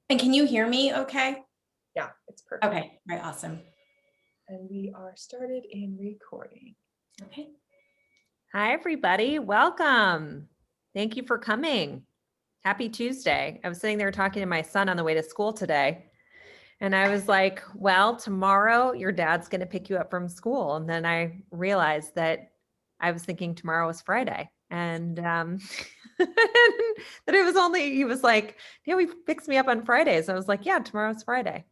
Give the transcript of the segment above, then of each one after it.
And can you hear me okay? Yeah, it's perfect. Okay, right, awesome. And we are started in recording. Okay. Hi, everybody. Welcome. Thank you for coming. Happy Tuesday. I was sitting there talking to my son on the way to school today. And I was like, well, tomorrow your dad's going to pick you up from school. And then I realized that I was thinking tomorrow was Friday. And that it was only, he was like, yeah, he picks me up on Fridays. I was like, yeah, tomorrow's Friday.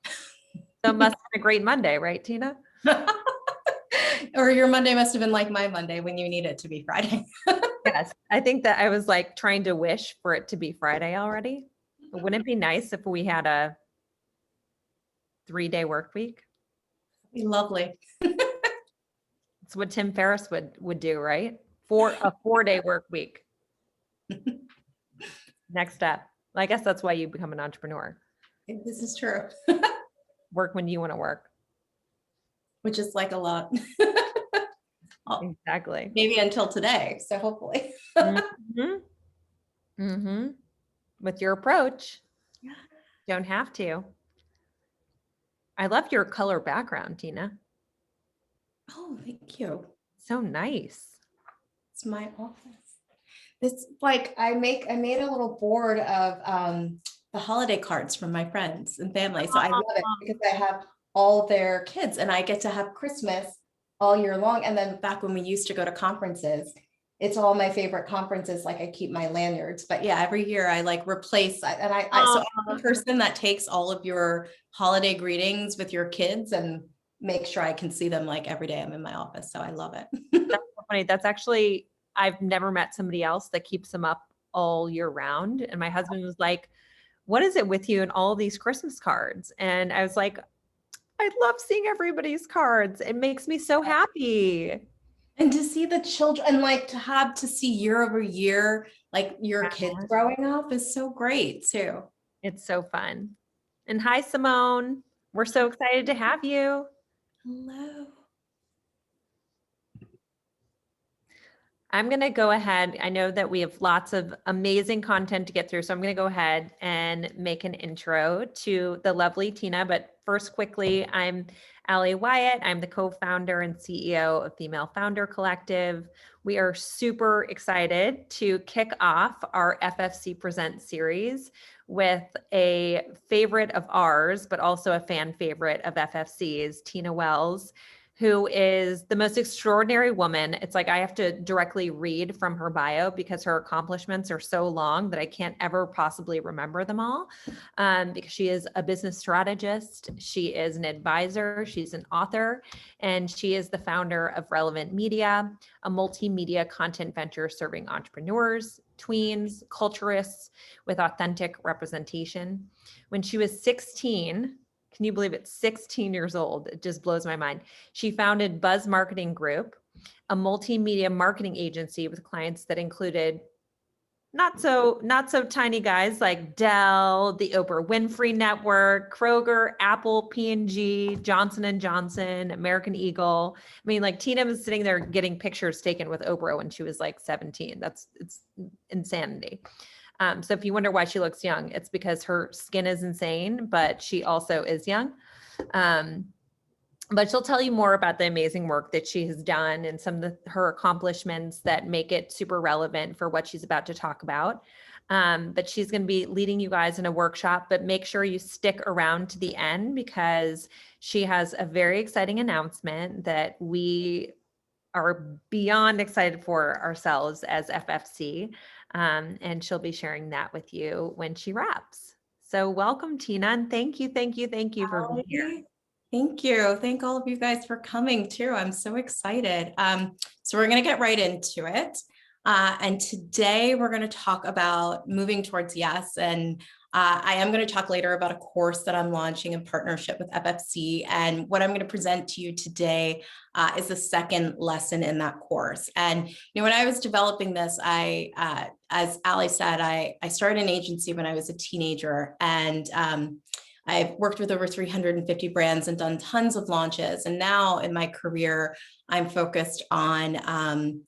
So it must have been a great Monday, right, Tina? Or your Monday must have been like my Monday when you need it to be Friday. Yes, I think that I was like trying to wish for it to be Friday already. But wouldn't it be nice if we had a 3-day work week? Be lovely. It's what Tim Ferriss would do, right? For a 4-day work week. Next up. I guess that's why you become an entrepreneur. This is true. Work when you want to work. Which is like a lot. Exactly. Maybe until today. So hopefully. Mm-hmm. Mm-hmm. With your approach, don't have to. I love your color background, Tina. Oh, thank you. So nice. It's my office. This I made a little board of the holiday cards from my friends and family. So I love it because I have all their kids and I get to have Christmas all year long. And then back when we used to go to conferences, it's all my favorite conferences. Like I keep my lanyards, but yeah, every year I replace so I'm the person that takes all of your holiday greetings with your kids and make sure I can see them every day I'm in my office. So I love it. That's so funny. That's actually, I've never met somebody else that keeps them up all year round. And my husband was like, what is it with you and all these Christmas cards? And I was like, I love seeing everybody's cards. It makes me so happy. And to see the children and to see year over year, your kids growing up is so great too. It's so fun. And hi, Simone. We're so excited to have you. Hello. I'm going to go ahead. I know that we have lots of amazing content to get through. So I'm going to go ahead and make an intro to the lovely Tina. But first, quickly, I'm Allie Wyatt. I'm the co-founder and CEO of Female Founder Collective. We are super excited to kick off our FFC Present series with a favorite of ours, but also a fan favorite of FFC's, Tina Wells, who is the most extraordinary woman. It's like I have to directly read from her bio because her accomplishments are so long that I can't ever possibly remember them all. Because she is a business strategist, she is an advisor, she's an author, and she is the founder of Relevant Media, a multimedia content venture serving entrepreneurs, tweens, culturists with authentic representation. When she was 16, can you believe it? 16 years old. It just blows my mind. She founded Buzz Marketing Group, a multimedia marketing agency with clients that included not so tiny guys like Dell, the Oprah Winfrey Network, Kroger, Apple, P&G, Johnson & Johnson, American Eagle. I mean, Tina was sitting there getting pictures taken with Oprah when she was 17. It's insanity. So if you wonder why she looks young, it's because her skin is insane, but she also is young. But she'll tell you more about the amazing work that she has done and some of her accomplishments that make it super relevant for what she's about to talk about. But she's going to be leading you guys in a workshop, but make sure you stick around to the end because she has a very exciting announcement that we are beyond excited for ourselves as FFC. And she'll be sharing that with you when she wraps. So welcome, Tina, and thank you for being here. Thank you. Thank all of you guys for coming too. I'm so excited. So we're going to get right into it. And today we're going to talk about moving towards yes. And I am going to talk later about a course that I'm launching in partnership with FFC. And what I'm going to present to you today is the second lesson in that course. And when I was developing this, as Allie said, I started an agency when I was a teenager, and I've worked with over 350 brands and done tons of launches. And now in my career, I'm focused on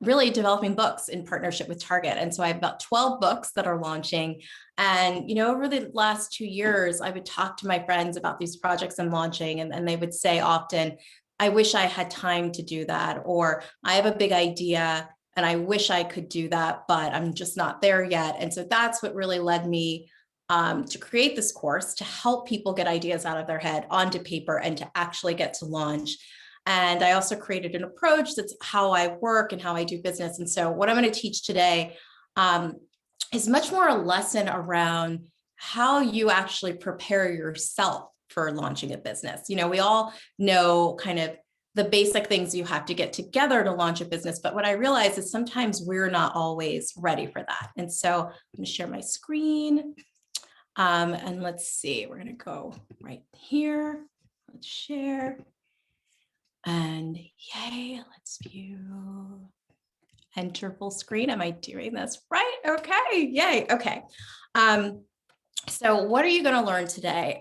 really developing books in partnership with Target. And so I have about 12 books that are launching. And, over the last 2 years, I would talk to my friends about these projects I'm launching, and they would say often, I wish I had time to do that, or I have a big idea and I wish I could do that, but I'm just not there yet. And so that's what really led me to create this course to help people get ideas out of their head onto paper and to actually get to launch. And I also created an approach that's how I work and how I do business. And so what I'm going to teach today is much more a lesson around how you actually prepare yourself for launching a business. We all know kind of the basic things you have to get together to launch a business. But what I realize is sometimes we're not always ready for that. And so I'm going to share my screen. And let's see, we're going to go right here. Let's share. And yay, let's view. Enter full screen. Am I doing this right? Okay, yay, okay. So what are you going to learn today?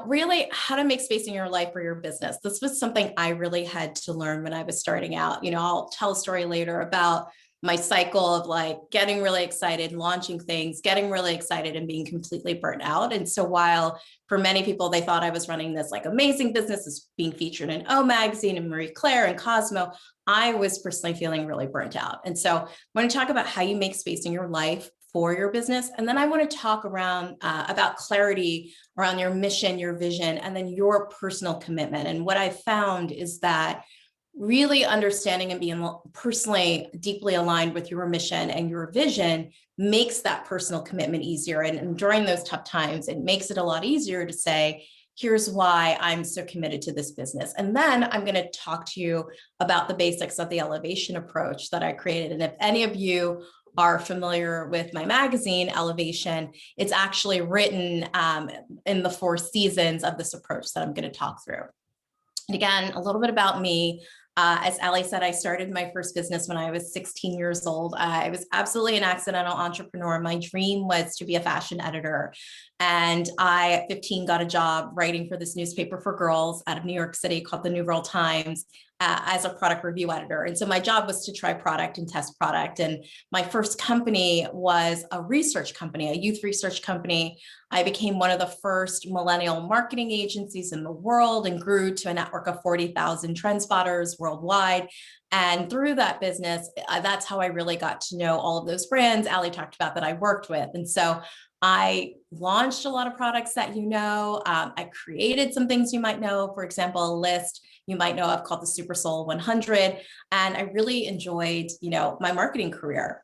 Really how to make space in your life for your business. This was something I really had to learn when I was starting out. I'll tell a story later about my cycle of like getting really excited, launching things, getting really excited and being completely burnt out. And so while for many people, they thought I was running this like amazing business, is being featured in O Magazine and Marie Claire and Cosmo, I was personally feeling really burnt out. And so I want to talk about how you make space in your life for your business. And then I want to talk around about clarity around your mission, your vision, and then your personal commitment. And what I found is that really understanding and being personally deeply aligned with your mission and your vision makes that personal commitment easier. And during those tough times, it makes it a lot easier to say, here's why I'm so committed to this business. And then I'm going to talk to you about the basics of the elevation approach that I created. And if any of you are familiar with my magazine, Elevation, it's actually written in the 4 seasons of this approach that I'm going to talk through. And again, a little bit about me. As Ali said, I started my first business when I was 16 years old. I was absolutely an accidental entrepreneur. My dream was to be a fashion editor. And I, at 15, got a job writing for this newspaper for girls out of New York City called the New Girl Times as a product review editor. And so my job was to try product and test product. And my first company was a research company, a youth research company. I became one of the first millennial marketing agencies in the world and grew to a network of 40,000 trend spotters worldwide. And through that business, that's how I really got to know all of those brands Ali talked about that I worked with. And so I launched a lot of products that I created some things you might know, for example, a list you might know of called the Super Soul 100. And I really enjoyed, my marketing career.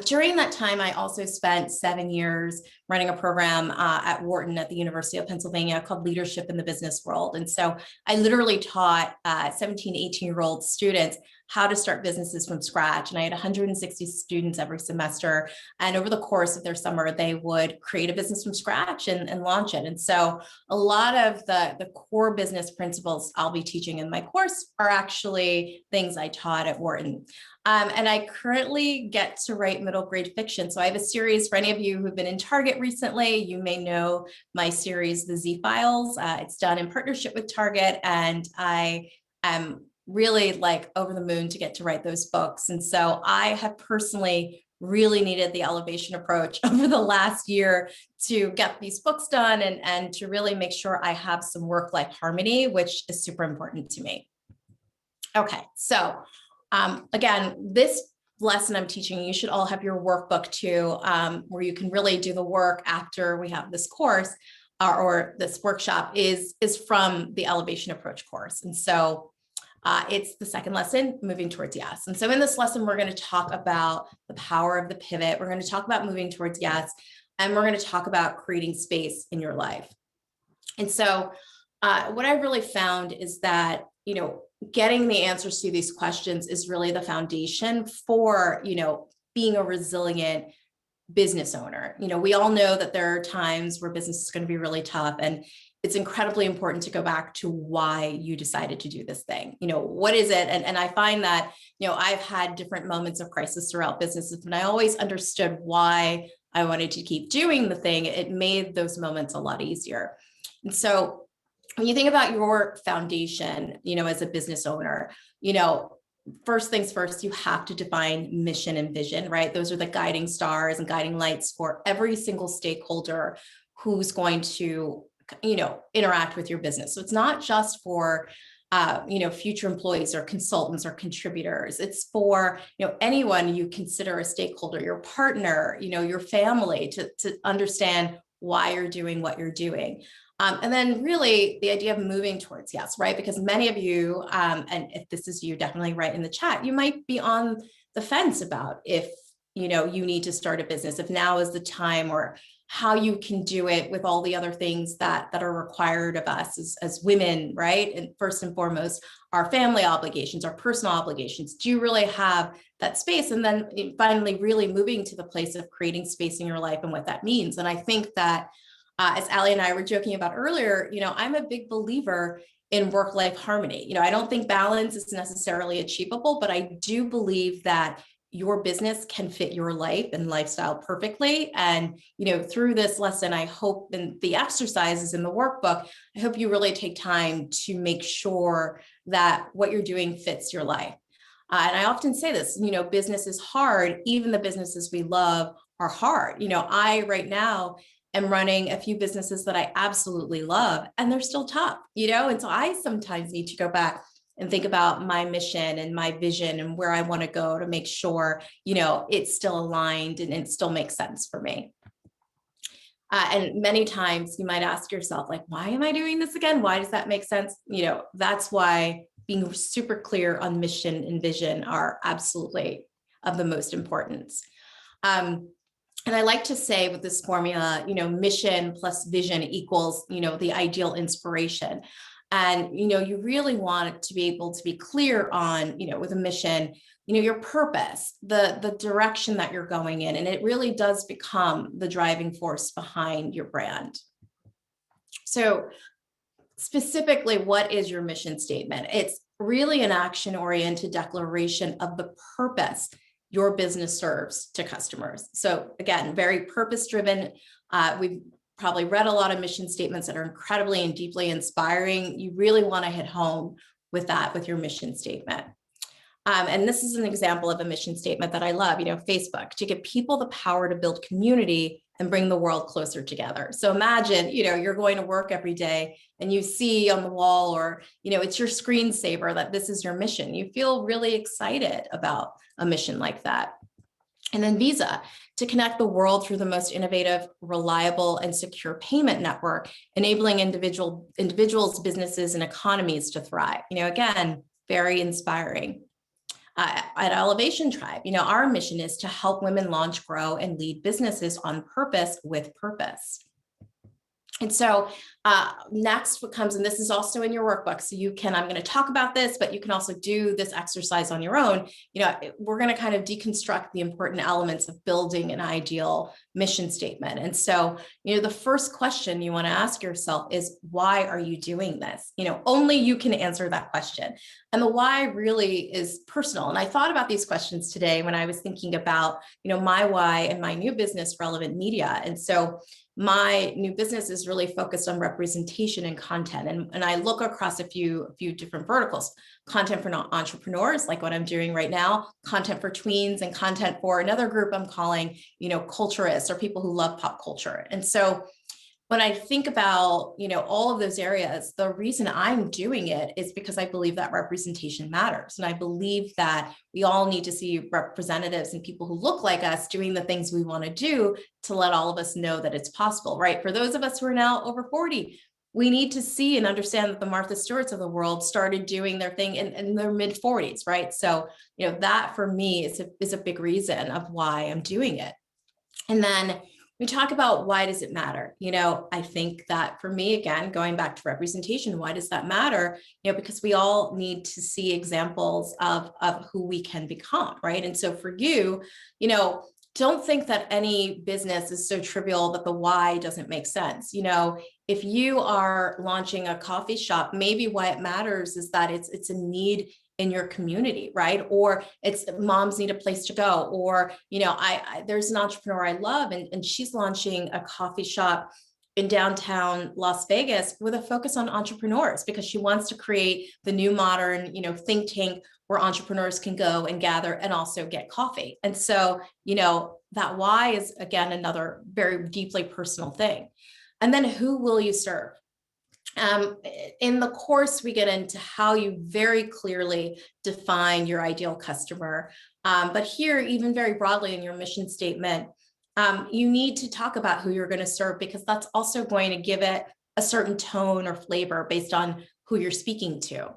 During that time, I also spent 7 years running a program at Wharton at the University of Pennsylvania called Leadership in the Business World. And so I literally taught 17, 18-year-old students how to start businesses from scratch. And I had 160 students every semester. And over the course of their summer, they would create a business from scratch and launch it. And so a lot of the core business principles I'll be teaching in my course are actually things I taught at Wharton. And I currently get to write middle grade fiction. So I have a series for any of you who've been in Target recently. You may know my series, The Z Files. It's done in partnership with Target, and I am really like over the moon to get to write those books. And so I have personally really needed the elevation approach over the last year to get these books done and to really make sure I have some work-life harmony, which is super important to me. Okay, so again, this lesson I'm teaching, you should all have your workbook too, where you can really do the work after we have this course or this workshop is from the elevation approach course. And so it's the second lesson, moving towards yes. And so in this lesson, we're going to talk about the power of the pivot. We're going to talk about moving towards yes, and we're going to talk about creating space in your life. And so what I really found is that, getting the answers to these questions is really the foundation for, being a resilient business owner. We all know that there are times where business is going to be really tough, and it's incredibly important to go back to why you decided to do this thing. What is it? And I find that, I've had different moments of crisis throughout businesses, and I always understood why I wanted to keep doing the thing. It made those moments a lot easier. And so when you think about your foundation, as a business owner, first things first, you have to define mission and vision, right? Those are the guiding stars and guiding lights for every single stakeholder who's going to, interact with your business. So it's not just for future employees or consultants or contributors. It's for, anyone you consider a stakeholder, your partner, your family, to understand why you're doing what you're doing. And then really the idea of moving towards yes, right? Because many of you, and if this is you, definitely write in the chat, you might be on the fence about if, you need to start a business, if now is the time, or how you can do it with all the other things that are required of us as women, right? And first and foremost, our family obligations, our personal obligations. Do you really have that space? And then finally, really moving to the place of creating space in your life and what that means. And I think that as Ali and I were joking about earlier, I'm a big believer in work-life harmony. I don't think balance is necessarily achievable, but I do believe that your business can fit your life and lifestyle perfectly. And, through this lesson, I hope, and the exercises in the workbook, I hope you really take time to make sure that what you're doing fits your life. And I often say this, business is hard. Even the businesses we love are hard. I right now am running a few businesses that I absolutely love, and they're still tough, and so I sometimes need to go back and think about my mission and my vision and where I want to go to make sure, it's still aligned and it still makes sense for me. And many times you might ask yourself, like, why am I doing this again? Why does that make sense? That's why being super clear on mission and vision are absolutely of the most importance. And I like to say with this formula, mission plus vision equals, the ideal inspiration. And, you really want to be able to be clear on, with a mission, your purpose, the direction that you're going in, and it really does become the driving force behind your brand. So specifically, what is your mission statement? It's really an action-oriented declaration of the purpose your business serves to customers. So again, very purpose-driven. We've probably read a lot of mission statements that are incredibly and deeply inspiring. You really want to hit home with that, with your mission statement. And this is an example of a mission statement that I love, Facebook, to give people the power to build community and bring the world closer together. So imagine, you're going to work every day and you see on the wall, or, it's your screensaver that this is your mission. You feel really excited about a mission like that. And then Visa, to connect the world through the most innovative, reliable, and secure payment network, enabling individuals, businesses, and economies to thrive. Again, very inspiring. At Elevation Tribe, our mission is to help women launch, grow, and lead businesses on purpose with purpose. And so next what comes, and this is also in your workbook, so I'm going to talk about this, but you can also do this exercise on your own. We're going to kind of deconstruct the important elements of building an ideal mission statement. And so, the first question you want to ask yourself is, why are you doing this? Only you can answer that question. And the why really is personal. And I thought about these questions today when I was thinking about, my why and my new business, Relevant Media. And so my new business is really focused on representation and content. And I look across a few different verticals: content for entrepreneurs, like what I'm doing right now, content for tweens, and content for another group I'm calling, culturists, or people who love pop culture. And so when I think about, all of those areas, the reason I'm doing it is because I believe that representation matters. And I believe that we all need to see representatives and people who look like us doing the things we want to do to let all of us know that it's possible, right? For those of us who are now over 40, we need to see and understand that the Martha Stewarts of the world started doing their thing in their mid 40s, right? So, that for me is a big reason of why I'm doing it. And then we talk about, why does it matter? I think that for me, again, going back to representation, why does that matter? Because we all need to see examples of who we can become, right? And so for you, don't think that any business is so trivial that the why doesn't make sense. If you are launching a coffee shop, maybe why it matters is that it's a need in your community, right? Or it's moms need a place to go, or, there's an entrepreneur I love, and she's launching a coffee shop in downtown Las Vegas with a focus on entrepreneurs, because she wants to create the new modern, think tank where entrepreneurs can go and gather and also get coffee. And so, that why is, again, another very deeply personal thing. And then who will you serve? In the course, we get into how you very clearly define your ideal customer. But here, even very broadly in your mission statement, you need to talk about who you're going to serve, because that's also going to give it a certain tone or flavor based on who you're speaking to.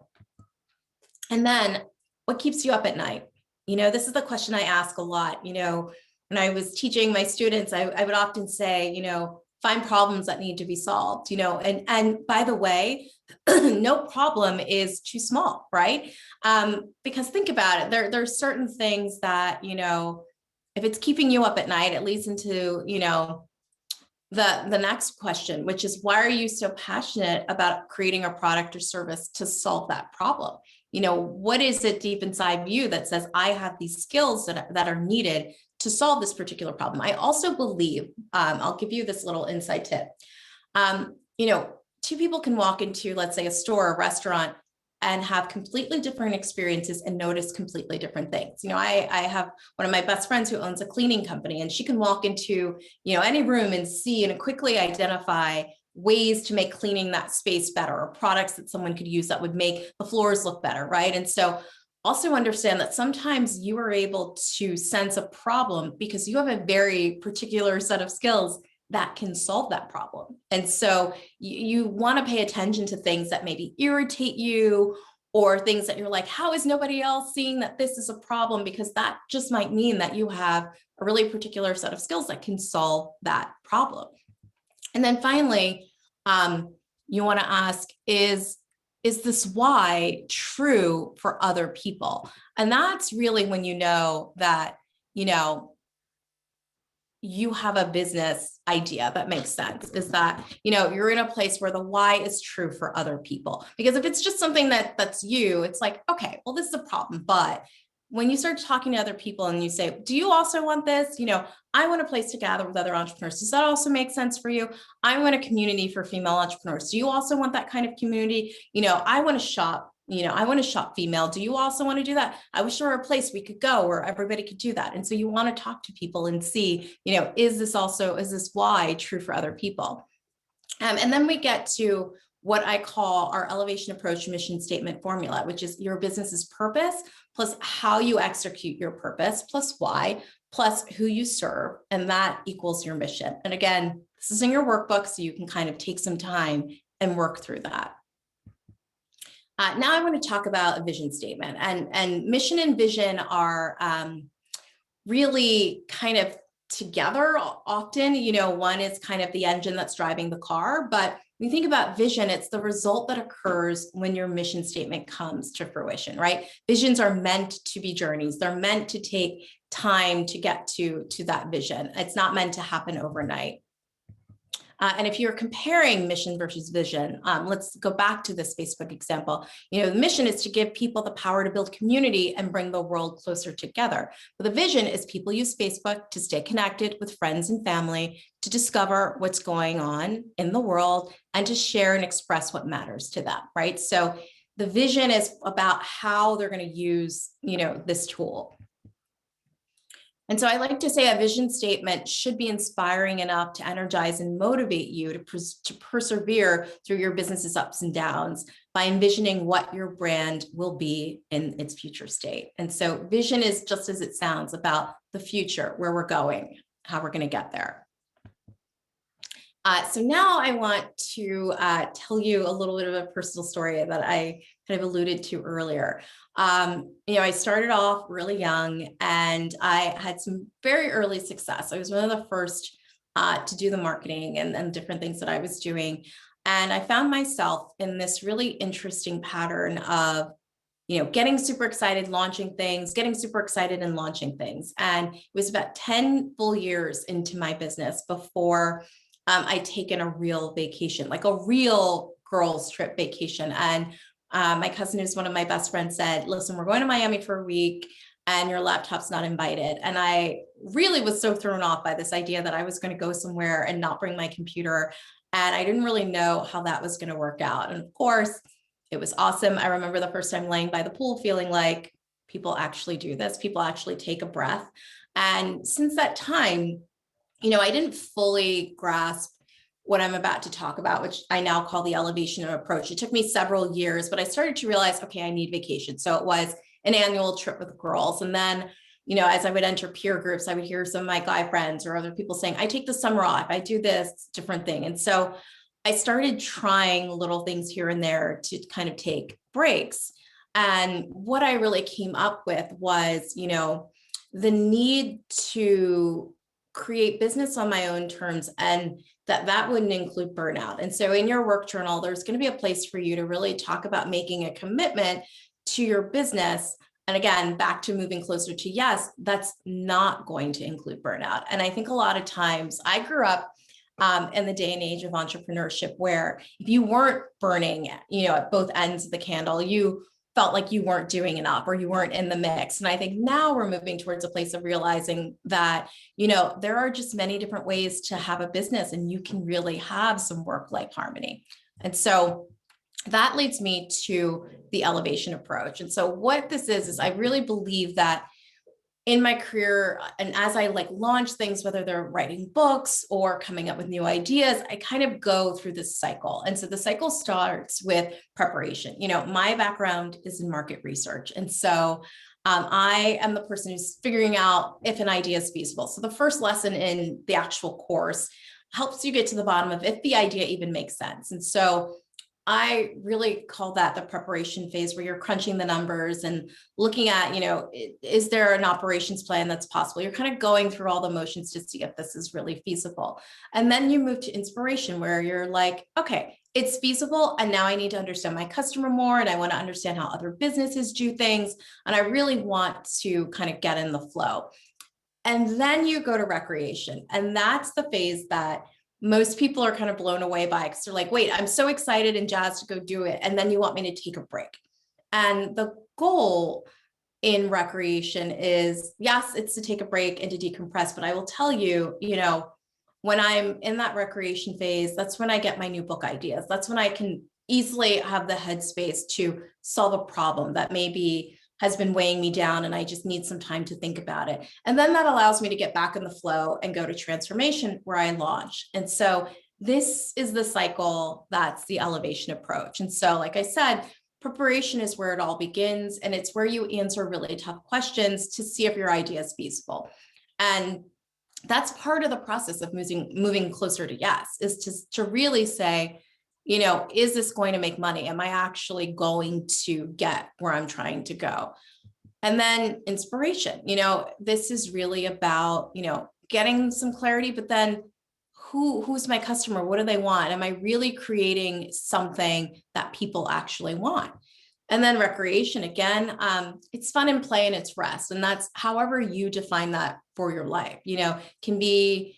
And then what keeps you up at night? This is the question I ask a lot. When I was teaching my students, I would often say, find problems that need to be solved, and by the way, no problem is too small, right? Because think about it, there's certain things that, if it's keeping you up at night, it leads into, the next question, which is, why are you so passionate about creating a product or service to solve that problem? What is it deep inside you that says, I have these skills that are needed to solve this particular problem? I also believe, I'll give you this little inside tip. Two people can walk into, let's say, a store or restaurant and have completely different experiences and notice completely different things. I have one of my best friends who owns a cleaning company, and she can walk into, any room and see and quickly identify ways to make cleaning that space better, or products that someone could use that would make the floors look better, right? And so also understand that sometimes you are able to sense a problem because you have a very particular set of skills that can solve that problem. And so you want to pay attention to things that maybe irritate you, or things that you're like, how is nobody else seeing that this is a problem? Because that just might mean that you have a really particular set of skills that can solve that problem. And then finally, you want to ask, is this why true for other people? And that's really when you know that, you have a business idea that makes sense, is that, you're in a place where the why is true for other people. Because if it's just something that's you, it's like, okay, well, this is a problem. But when you start talking to other people and you say, do you also want this? I want a place to gather with other entrepreneurs. Does that also make sense for you? I want a community for female entrepreneurs. Do you also want that kind of community? I want to shop. I want to shop female. Do you also want to do that? I wish there were a place we could go where everybody could do that. And so you want to talk to people and see, is this why true for other people? And then we get to what I call our elevation approach mission statement formula, which is your business's purpose plus how you execute your purpose plus why plus who you serve, and that equals your mission. And again, this is in your workbook, so you can kind of take some time and work through that. Now I want to talk about a vision statement, and mission and vision are really kind of together often. One is kind of the engine that's driving the car, but when you think about vision, it's the result that occurs when your mission statement comes to fruition, right? Visions are meant to be journeys. They're meant to take time to get to that vision. It's not meant to happen overnight. And if you're comparing mission versus vision, let's go back to this Facebook example. The mission is to give people the power to build community and bring the world closer together. But the vision is people use Facebook to stay connected with friends and family, to discover what's going on in the world, and to share and express what matters to them, right? So the vision is about how they're going to use, this tool. And so I like to say a vision statement should be inspiring enough to energize and motivate you to persevere through your business's ups and downs by envisioning what your brand will be in its future state. And so vision is, just as it sounds, about the future, where we're going, how we're going to get there. So now I want to tell you a little bit of a personal story that I kind of alluded to earlier. I started off really young, and I had some very early success. I was one of the first to do the marketing and different things that I was doing. And I found myself in this really interesting pattern of, getting super excited, launching things, getting super excited and launching things. And it was about 10 full years into my business before I'd taken a real vacation, like a real girls trip vacation. And my cousin, who's one of my best friends, said, listen, we're going to Miami for a week and your laptop's not invited. And I really was so thrown off by this idea that I was going to go somewhere and not bring my computer. And I didn't really know how that was going to work out. And of course, it was awesome. I remember the first time laying by the pool feeling like, people actually do this. People actually take a breath. And since that time, I didn't fully grasp what I'm about to talk about, which I now call the elevation approach. It took me several years, but I started to realize, okay, I need vacation. So it was an annual trip with girls. And then, as I would enter peer groups, I would hear some of my guy friends or other people saying, I take the summer off, I do this different thing. And so I started trying little things here and there to kind of take breaks. And what I really came up with was, the need to create business on my own terms, and that wouldn't include burnout. And so in your work journal, there's going to be a place for you to really talk about making a commitment to your business. And again, back to moving closer to yes, that's not going to include burnout. And I think a lot of times I grew up in the day and age of entrepreneurship, where if you weren't burning, at both ends of the candle, you felt like you weren't doing enough or you weren't in the mix. And I think now we're moving towards a place of realizing that, there are just many different ways to have a business, and you can really have some work-life harmony. And so that leads me to the elevation approach. And so what this is I really believe that in my career, and as I launch things, whether they're writing books or coming up with new ideas, I kind of go through this cycle. And so the cycle starts with preparation. My background is in market research. And so I am the person who's figuring out if an idea is feasible. So the first lesson in the actual course helps you get to the bottom of if the idea even makes sense. And so I really call that the preparation phase, where you're crunching the numbers and looking at, is there an operations plan that's possible? You're kind of going through all the motions to see if this is really feasible. And then you move to inspiration, where you're like, okay, it's feasible. And now I need to understand my customer more. And I want to understand how other businesses do things. And I really want to kind of get in the flow. And then you go to recreation. And that's the phase that most people are kind of blown away by, because they're like, wait, I'm so excited and jazzed to go do it. And then you want me to take a break. And the goal in recreation is, yes, it's to take a break and to decompress. But I will tell you, when I'm in that recreation phase, that's when I get my new book ideas. That's when I can easily have the headspace to solve a problem that maybe has been weighing me down, and I just need some time to think about it. And then that allows me to get back in the flow and go to transformation, where I launch. And so this is the cycle that's the elevation approach. And so, like I said, preparation is where it all begins, and it's where you answer really tough questions to see if your idea is feasible. And that's part of the process of moving closer to yes, is to really say, is this going to make money? Am I actually going to get where I'm trying to go? And then inspiration, this is really about, getting some clarity, but then who's my customer? What do they want? Am I really creating something that people actually want? And then recreation, again, it's fun and play and it's rest. And that's however you define that for your life, can be,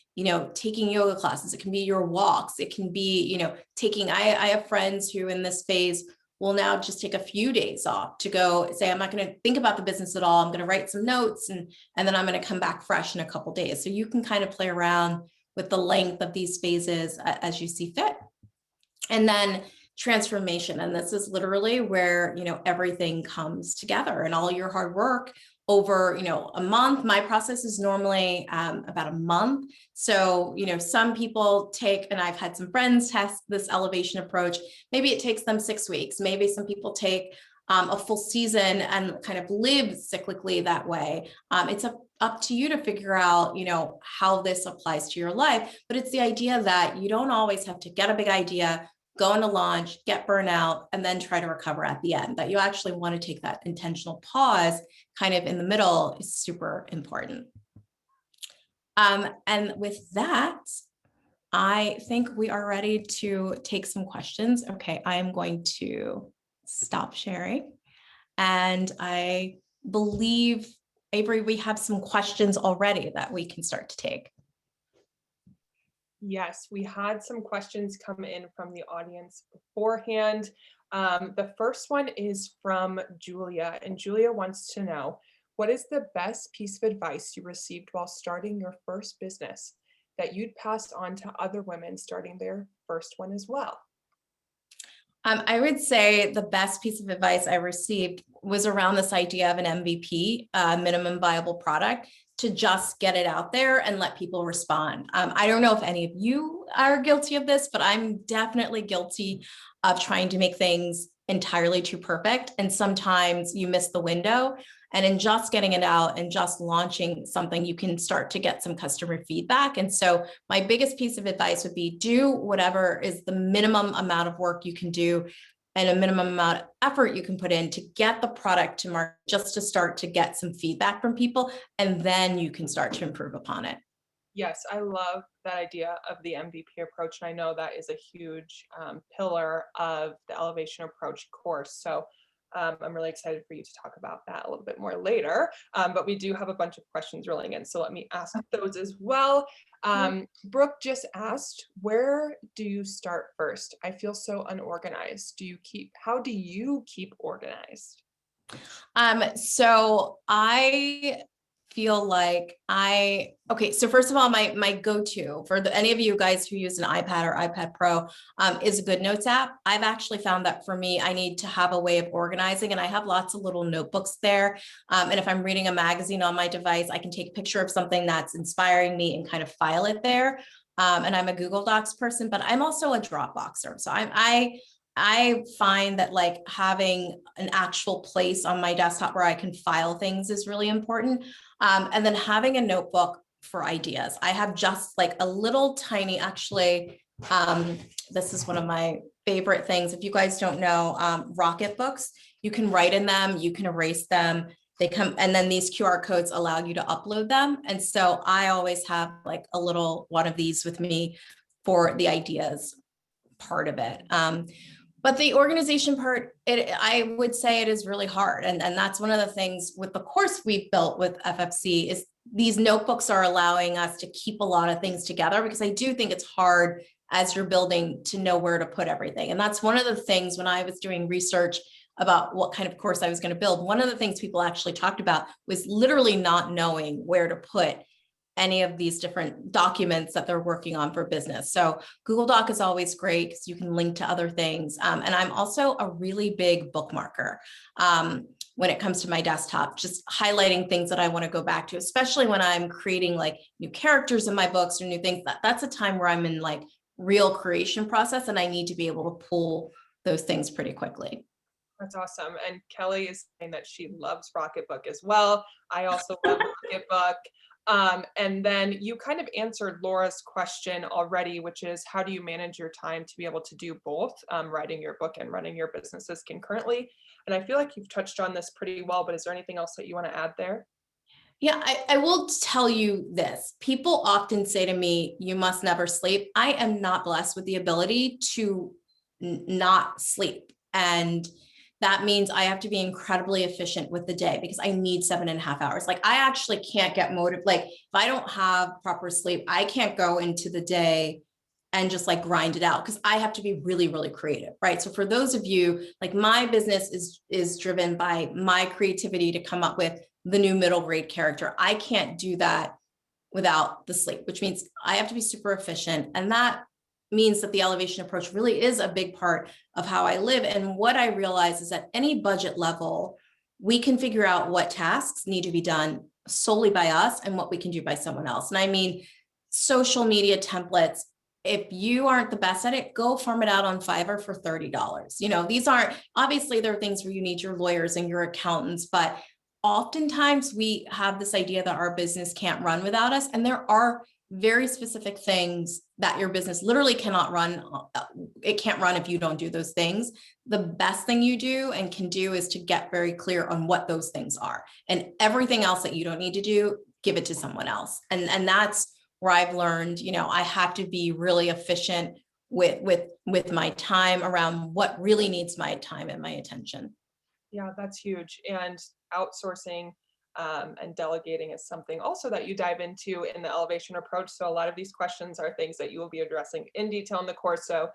taking yoga classes. It can be your walks. It can be, I have friends who in this phase will now just take a few days off to go say, I'm not going to think about the business at all. I'm going to write some notes and then I'm going to come back fresh in a couple of days. So you can kind of play around with the length of these phases as you see fit. And then transformation. And this is literally where, everything comes together and all your hard work over, a month. My process is normally about a month. So, some people take, and I've had some friends test this elevation approach. Maybe it takes them 6 weeks. Maybe some people take a full season and kind of live cyclically that way. It's up to you to figure out, how this applies to your life. But it's the idea that you don't always have to get a big idea, go into launch, get burnout, and then try to recover at the end. That you actually want to take that intentional pause kind of in the middle is super important. And with that, I think we are ready to take some questions. Okay, I am going to stop sharing. And I believe, Avery, we have some questions already that we can start to take. Yes, we had some questions come in from the audience beforehand. The first one is from Julia, and Julia wants to know, what is the best piece of advice you received while starting your first business that you'd pass on to other women starting their first one as well? I would say the best piece of advice I received was around this idea of an MVP, minimum viable product, to just get it out there and let people respond. I don't know if any of you are guilty of this, but I'm definitely guilty of trying to make things entirely too perfect. And sometimes you miss the window. And in just getting it out and just launching something, you can start to get some customer feedback. And so my biggest piece of advice would be do whatever is the minimum amount of work you can do and a minimum amount of effort you can put in to get the product to market, just to start to get some feedback from people. And then you can start to improve upon it. Yes, I love that idea of the MVP approach. And I know that is a huge pillar of the elevation approach course. So I'm really excited for you to talk about that a little bit more later. But we do have a bunch of questions rolling in. So let me ask those as well. Brooke just asked, where do you start first? I feel so unorganized. How do you keep organized? So I feel like okay, so first of all, my go-to for any of you guys who use an iPad or iPad Pro is a Good Notes app. I've actually found that for me, I need to have a way of organizing, and I have lots of little notebooks there. And if I'm reading a magazine on my device, I can take a picture of something that's inspiring me and kind of file it there. And I'm a Google Docs person, but I'm also a Dropboxer. So I find that like having an actual place on my desktop where I can file things is really important. And then having a notebook for ideas. I have just like a little tiny, actually, this is one of my favorite things. If you guys don't know, Rocket books, you can write in them, you can erase them. They come, and then these QR codes allow you to upload them. And so I always have like a little one of these with me for the ideas part of it. But the organization part, I would say it is really hard. And that's one of the things with the course we've built with FFC is these notebooks are allowing us to keep a lot of things together, because I do think it's hard as you're building to know where to put everything. And that's one of the things when I was doing research about what kind of course I was going to build, one of the things people actually talked about was literally not knowing where to put any of these different documents that they're working on for business. So Google Doc is always great because you can link to other things. And I'm also a really big bookmarker when it comes to my desktop, just highlighting things that I want to go back to, especially when I'm creating like new characters in my books or new things. That's a time where I'm in like real creation process and I need to be able to pull those things pretty quickly. That's awesome. And Kelly is saying that she loves Rocketbook as well. I also love Rocketbook. And then you kind of answered Laura's question already, which is how do you manage your time to be able to do both, writing your book and running your businesses concurrently? And I feel like you've touched on this pretty well, but is there anything else that you want to add there? Yeah, I will tell you this. People often say to me, you must never sleep. I am not blessed with the ability to not sleep. And that means I have to be incredibly efficient with the day because I need 7.5 hours. Like I actually can't get motivated. Like if I don't have proper sleep, I can't go into the day and just like grind it out because I have to be really, really creative, right? So for those of you, like my business is driven by my creativity to come up with the new middle grade character. I can't do that without the sleep, which means I have to be super efficient. And that means that the elevation approach really is a big part of how I live. And what I realize is at any budget level, we can figure out what tasks need to be done solely by us and what we can do by someone else. And I mean, social media templates, if you aren't the best at it, go farm it out on Fiverr for $30. You know, these aren't, obviously there are things where you need your lawyers and your accountants, but oftentimes we have this idea that our business can't run without us. And there are very specific things that your business literally cannot run. It can't run if you don't do those things. The best thing you do and can do is to get very clear on what those things are, and everything else that you don't need to do, give it to someone else. And that's where I've learned, you know, I have to be really efficient with my time around what really needs my time and my attention. Yeah, that's huge. And outsourcing and delegating is something also that you dive into in the elevation approach. So a lot of these questions are things that you will be addressing in detail in the course. So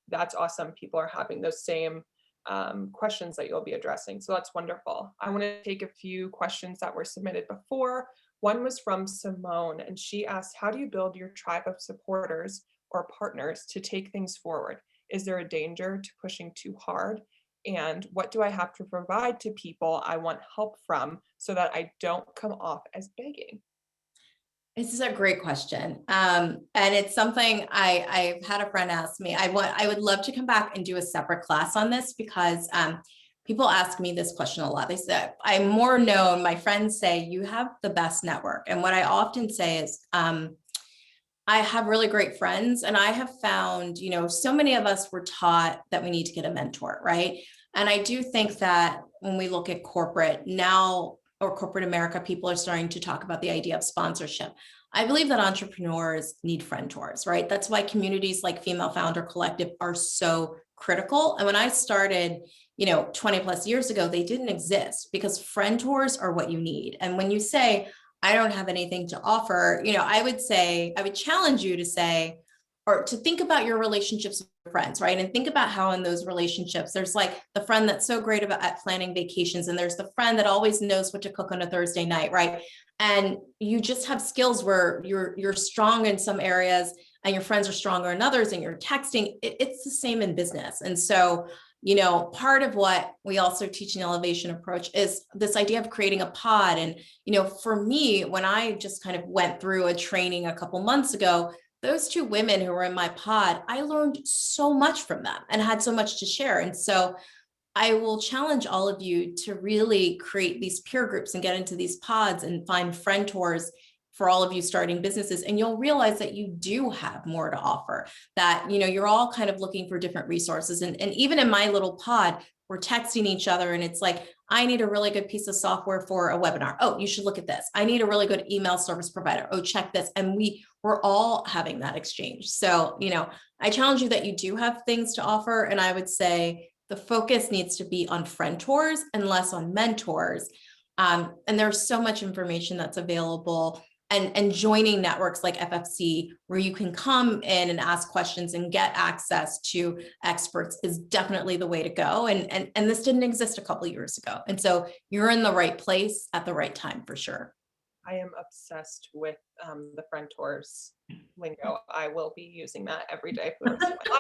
that's awesome. People are having those same questions that you'll be addressing. So that's wonderful. I want to take a few questions that were submitted before. One was from Simone, and she asked, how do you build your tribe of supporters or partners to take things forward? Is there a danger to pushing too hard? And what do I have to provide to people I want help from so that I don't come off as begging? This is a great question. And it's something I've had a friend ask me. I would love to come back and do a separate class on this because people ask me this question a lot. They said, I'm more known, my friends say, you have the best network. And what I often say is, I have really great friends, and I have found, so many of us were taught that we need to get a mentor, right? And I do think that when we look at corporate now, or corporate America, people are starting to talk about the idea of sponsorship. I believe that entrepreneurs need friendtors, right? That's why communities like Female Founder Collective are so critical. And when I started, 20 plus years ago, they didn't exist because friendtors are what you need. And when you say, I don't have anything to offer, I would challenge you to say, or to think about your relationships with friends, right? And think about how in those relationships, there's like the friend that's so great at planning vacations, and there's the friend that always knows what to cook on a Thursday night, right? And you just have skills where you're strong in some areas and your friends are stronger in others, and you're texting. It's the same in business. And so, part of what we also teach in the elevation approach is this idea of creating a pod. And, for me, when I just kind of went through a training a couple months ago, those two women who were in my pod, I learned so much from them and had so much to share. And so I will challenge all of you to really create these peer groups and get into these pods and find friendtors for all of you starting businesses. And you'll realize that you do have more to offer, that, you're all kind of looking for different resources. And even in my little pod, we're texting each other and it's like, I need a really good piece of software for a webinar. Oh, you should look at this. I need a really good email service provider. Oh, check this. And we're all having that exchange. So, I challenge you that you do have things to offer. And I would say the focus needs to be on friendtors and less on mentors. And there's so much information that's available. And joining networks like FFC, where you can come in and ask questions and get access to experts, is definitely the way to go. And this didn't exist a couple of years ago. And so you're in the right place at the right time for sure. I am obsessed with the friendtors lingo. I will be using that every day for the rest of my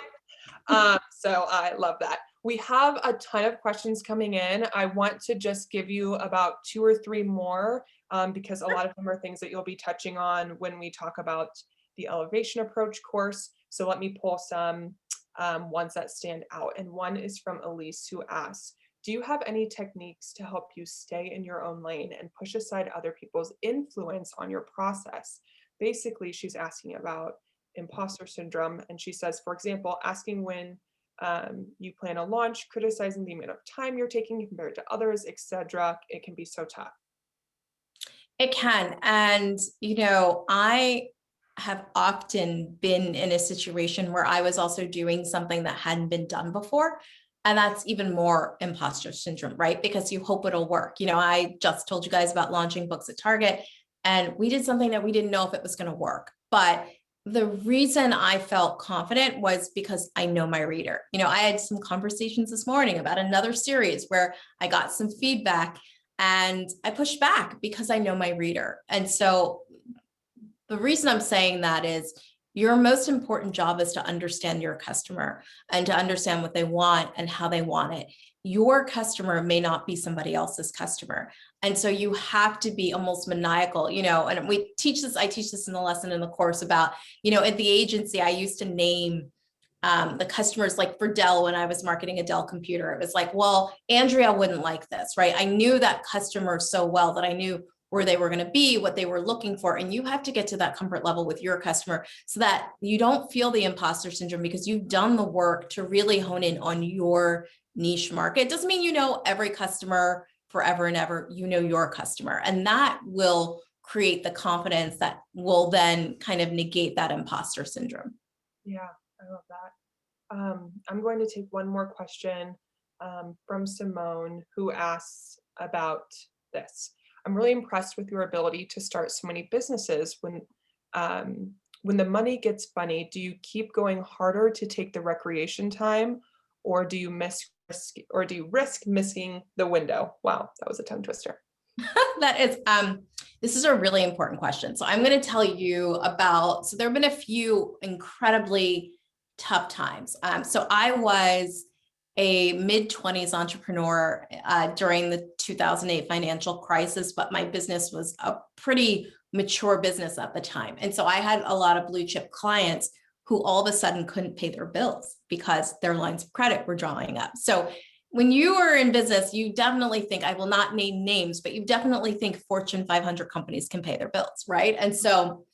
life. So I love that. We have a ton of questions coming in. I want to just give you about 2 or 3 more because a lot of them are things that you'll be touching on when we talk about the elevation approach course. So let me pull some ones that stand out. And one is from Elise, who asks, do you have any techniques to help you stay in your own lane and push aside other people's influence on your process? Basically, she's asking about imposter syndrome. And she says, for example, asking when you plan a launch, criticizing the amount of time you're taking compared to others, etc. It can be so tough. It can. And, I have often been in a situation where I was also doing something that hadn't been done before. And that's even more imposter syndrome, right? Because you hope it'll work. I just told you guys about launching books at Target, and we did something that we didn't know if it was going to work. But the reason I felt confident was because I know my reader. I had some conversations this morning about another series where I got some feedback and I pushed back because I know my reader. And so the reason I'm saying that is your most important job is to understand your customer and to understand what they want and how they want it. Your customer may not be somebody else's customer. And so you have to be almost maniacal, and I teach this in the lesson in the course about, at the agency, I used to name the customers, like for Dell, when I was marketing a Dell computer, it was like, well, Andrea wouldn't like this, right? I knew that customer so well that I knew where they were going to be, what they were looking for. And you have to get to that comfort level with your customer so that you don't feel the imposter syndrome, because you've done the work to really hone in on your niche market. It doesn't mean you know every customer forever and ever. You know your customer, and that will create the confidence that will then kind of negate that imposter syndrome. Yeah, I love that. I'm going to take one more question from Simone, who asks about this. I'm really impressed with your ability to start so many businesses. When the money gets funny, do you keep going harder to take the recreation time, or do you risk missing the window? Wow, that was a tongue twister. This is a really important question. So I'm going to tell you about, so there have been a few incredibly tough times. So I was a mid-20s entrepreneur during the 2008 financial crisis, but my business was a pretty mature business at the time. And so I had a lot of blue chip clients who all of a sudden couldn't pay their bills because their lines of credit were drawing up. So when you are in business, you definitely think, I will not name names, but you definitely think Fortune 500 companies can pay their bills, right? And so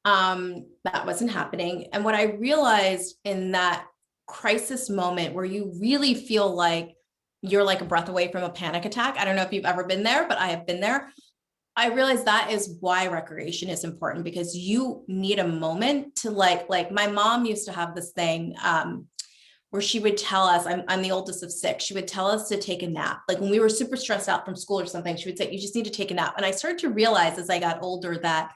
that wasn't happening. And what I realized in that crisis moment where you really feel like you're like a breath away from a panic attack. I don't know if you've ever been there, but I have been there. I realized that is why recreation is important, because you need a moment to like my mom used to have this thing where she would tell us, I'm the oldest of six, she would tell us to take a nap. Like when we were super stressed out from school or something, she would say, you just need to take a nap. And I started to realize as I got older that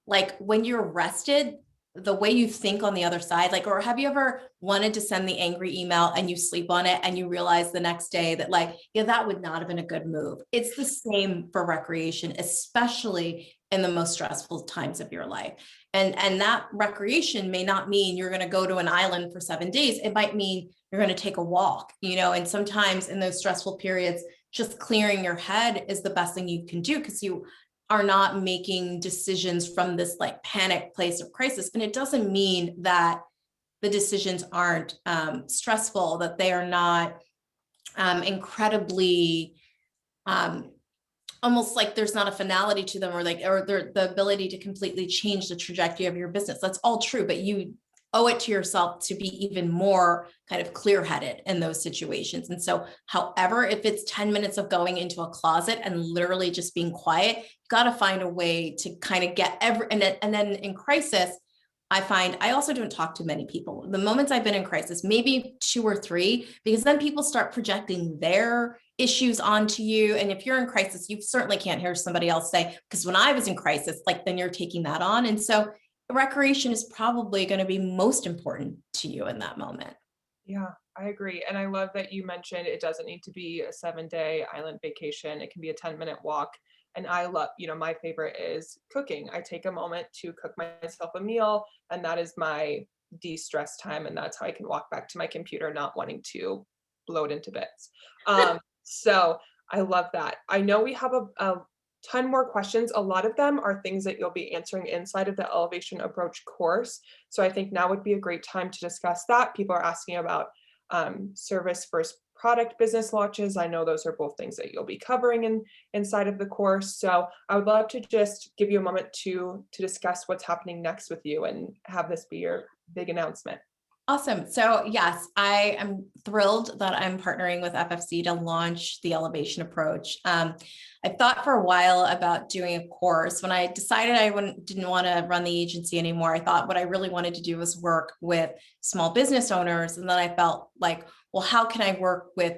like when you're rested, the way you think on the other side, like, or have you ever wanted to send the angry email and you sleep on it and you realize the next day that like, yeah, that would not have been a good move. It's the same for recreation, especially in the most stressful times of your life. And that recreation may not mean you're going to go to an island for 7 days. It might mean you're going to take a walk, and sometimes in those stressful periods, just clearing your head is the best thing you can do, because you are not making decisions from this like panic place of crisis. And it doesn't mean that the decisions aren't stressful, that they are not incredibly almost like there's not a finality to them, or the ability to completely change the trajectory of your business. That's all true, but you owe it to yourself to be even more kind of clear-headed in those situations. And so, however, if it's 10 minutes of going into a closet and literally just being quiet, you got to find a way to kind of get and then in crisis, I find I also don't talk to many people. The moments I've been in crisis, maybe 2 or 3, because then people start projecting their issues onto you. And if you're in crisis, you certainly can't hear somebody else say, because when I was in crisis, like then you're taking that on. And so recreation is probably going to be most important to you in that moment. Yeah, I agree. And I love that you mentioned it doesn't need to be a 7-day island vacation. It can be a 10-minute walk. And I love, my favorite is cooking. I take a moment to cook myself a meal, and that is my de-stress time. And that's how I can walk back to my computer, not wanting to blow it into bits. So I love that. I know we have a ton more questions. A lot of them are things that you'll be answering inside of the Elevation Approach course. So I think now would be a great time to discuss that. People are asking about service first product business launches. I know those are both things that you'll be covering inside of the course. So I would love to just give you a moment to discuss what's happening next with you and have this be your big announcement. Awesome. So yes, I am thrilled that I'm partnering with FFC to launch the Elevation Approach. I thought for a while about doing a course. When I decided I didn't want to run the agency anymore, I thought what I really wanted to do was work with small business owners. And then I felt like, well, how can I work with,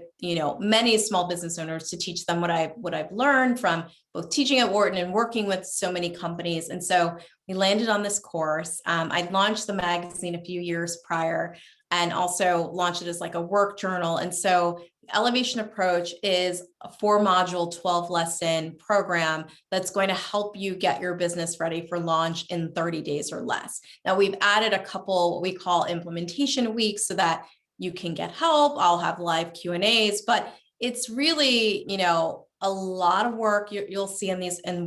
many small business owners to teach them what I've learned from both teaching at Wharton and working with so many companies. And so we landed on this course. I launched the magazine a few years prior and also launched it as like a work journal. And so Elevation Approach is a 4-module, 12-lesson program that's going to help you get your business ready for launch in 30 days or less. Now, we've added a couple what we call implementation weeks so that you can get help. I'll have live Q&As, but it's really, a lot of work. You'll see in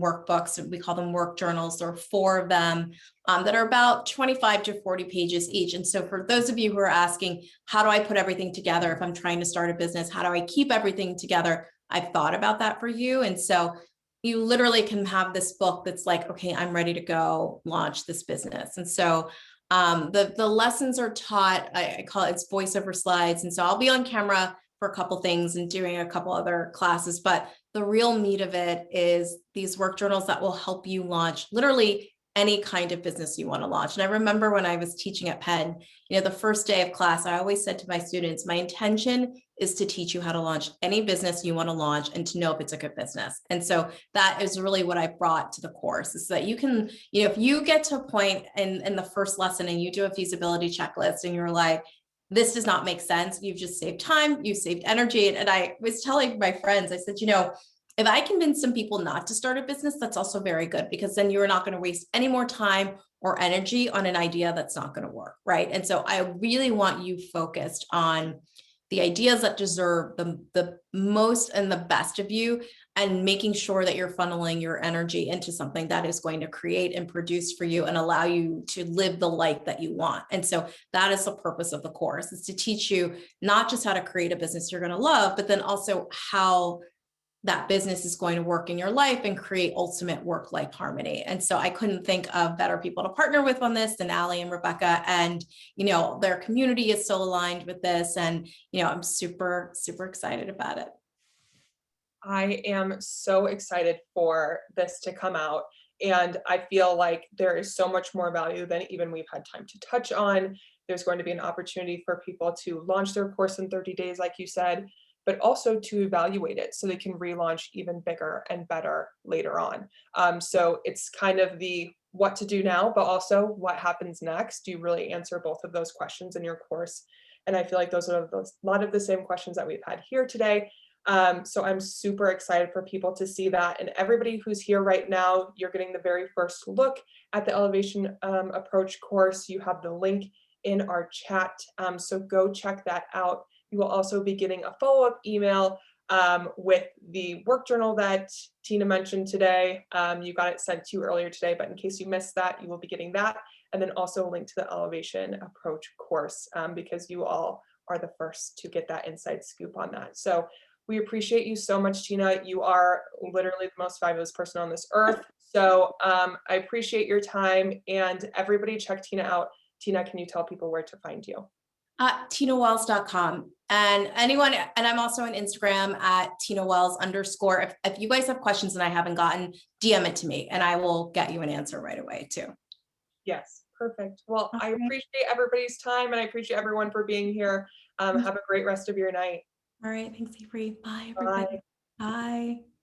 workbooks, we call them work journals. There are 4 of them that are about 25 to 40 pages each. And so for those of you who are asking, how do I put everything together if I'm trying to start a business? How do I keep everything together? I've thought about that for you. And so you literally can have this book that's like, okay, I'm ready to go launch this business. And so the lessons are taught, I call it's voiceover slides. And so I'll be on camera for a couple things and doing a couple other classes, but the real meat of it is these work journals that will help you launch literally any kind of business you want to launch. And I remember when I was teaching at Penn, the first day of class, I always said to my students, my intention is to teach you how to launch any business you want to launch and to know if it's a good business. And so that is really what I brought to the course, is that you can, if you get to a point in the first lesson and you do a feasibility checklist and you're like, this does not make sense, you've just saved time, you've saved energy. And I was telling my friends, I said, if I convince some people not to start a business, that's also very good, because then you're not going to waste any more time or energy on an idea that's not going to work, right? And so I really want you focused on the ideas that deserve the most and the best of you, and making sure that you're funneling your energy into something that is going to create and produce for you and allow you to live the life that you want. And so that is the purpose of the course, is to teach you not just how to create a business you're going to love, but then also how that business is going to work in your life and create ultimate work-life harmony. And so I couldn't think of better people to partner with on this than Allie and Rebecca. And, their community is so aligned with this. And, I'm super, super excited about it. I am so excited for this to come out. And I feel like there is so much more value than even we've had time to touch on. There's going to be an opportunity for people to launch their course in 30 days, like you said, but also to evaluate it so they can relaunch even bigger and better later on. So it's kind of the what to do now, but also what happens next. You really answer both of those questions in your course. And I feel like those are a lot of the same questions that we've had here today. So I'm super excited for people to see that. And everybody who's here right now, you're getting the very first look at the Elevation Approach course. You have the link in our chat. So go check that out. You will also be getting a follow-up email with the work journal that Tina mentioned today. You got it sent to you earlier today, but in case you missed that, you will be getting that. And then also a link to the Elevation Approach course, because you all are the first to get that inside scoop on that. So we appreciate you so much, Tina. You are literally the most fabulous person on this earth. So I appreciate your time, and everybody check Tina out. Tina, can you tell people where to find you? TinaWells.com. And I'm also on Instagram at TinaWells_. If you guys have questions that I haven't gotten, DM it to me and I will get you an answer right away too. Yes, perfect. Well, Okay. I appreciate everybody's time, and I appreciate everyone for being here. Have a great rest of your night. All right. Thanks, Avery. Bye, everybody. Bye. Bye.